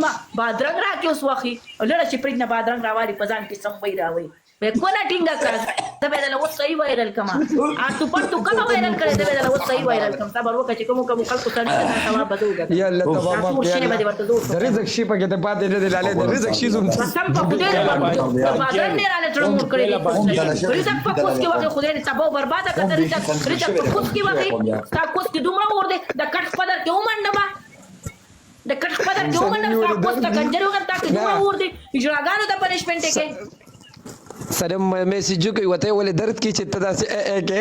ما بادرنګ راکې اوس وخی لړه چې پرېږ نه بادرنګ راوالي په ځان کې سموي راوي کونه ټینګه کړه ته به دله اوس صحیح وایرل کما تو پر تو کومه وایرل کړې ته به دله اوس صحیح وایرل کم صبر وکړه چې کوم خلکو ته نه ثواب بده وګټه یا الله تبارک د رزق شي په کې د پاتې نه دی لاله د رزق شي زوم قسم په خدای دې بادرنګ نه رااله تړم کړې رزق په کوس کې وکړه خدای دې تباہ برباد کړه رزق په کوس کې وکړه تا کوس کې دومره ور دې د کټ پدر کې ومنډه د کټ پدر کې ومنډه تا کوس ته کنجر وکړه تا کې دومره ور دې اجراګانو د پنشمنت کې سلام میسج کوي وته ولې درد کی چې تدا سي کې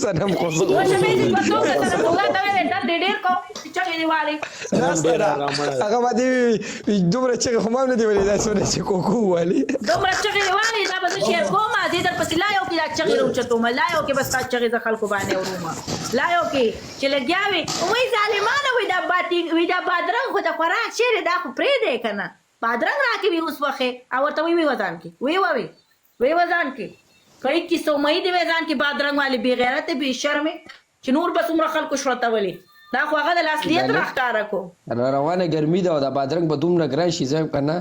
سلام خو زه مې دې په توګه سره وګا ته درد ډېر کو چې دیوالي هغه باندې دومره چې هم نه دی ولې دا سونه چې کوکو والی دومره چې دیوالي دا به شي کومه دې در پسې لایو کې دا چې روچته ما لایو کې بس تا چې د خلکو باندې وروما لایو کې چې لګیاوي وای ظالمانه وای دا بادرنګ خو د خوراک شری دا خو پرې دی کنه بادرنګ راکې وي اوس وخت او ورته وی وزن کې وی وزن کې کای کی سومای دی وزن کې بادرنګ والی بی غیرت بی شرم چې نور بس عمر خلکو شرطه ولي دا خو هغه د اصلیت راښکاره کو روانه ګرمي ده او د بادرنګ به دومره ګران شي ځم کنه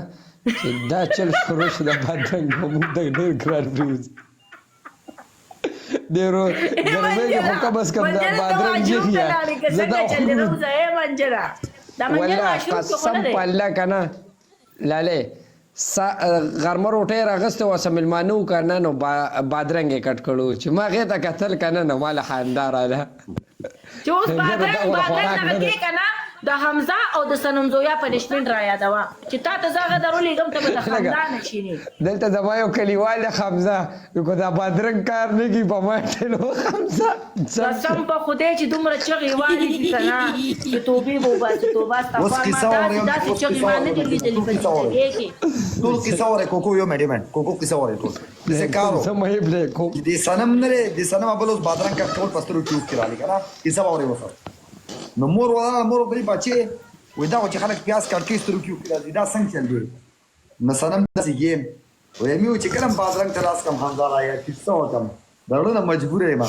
چې دا چل شروع شي د بادرنګ په موږ د ډېر ګران پریوز ډېرو ګرمي کې خو کم از کم د بادرنګ جیږي زه دا منجره دا منجره قسم په الله کنه لاله غرمه روټۍ راغسته وسه مېلمانه وکړه نو بادرنګ یې کټ کړو چې ما هغې ته کتل که نه نو ماله خندا راله چې اوس بادرنګ کې که نه د حمزه او د صنم زویا پنشمنټ را یادوه چې تا ته زه هغه درولېږم ته به د خندا نه شینې دلته زما یو کلیوال دی حمزه که دا بادرنګ کار نه کړي په ما ټېلو حمزه قسم په خدای چې دومره چغې والي دي که نه چې توبې به وباسي توبه استغفار ما داسې چغې ما نه دي لیدلي په زندګۍ کې ټول قصه وره کوکو یو میډیمنټ کوکو قصه وره ټول څه کارو سمې بلې کو دې سنم نه دې سنم ابلوس بادرنګ کا ټول پسترو ټیوب کې رالی کنه قصه وره وسه نو مور بری بچي وې دا چې خلک پیاز کړکې سترو کې راځي دا څنګه چل دی نو سنم داسې گیم وې میو چې کلم بادرنګ تراس کم حمزه رایا قصه وکم درونه مجبور یم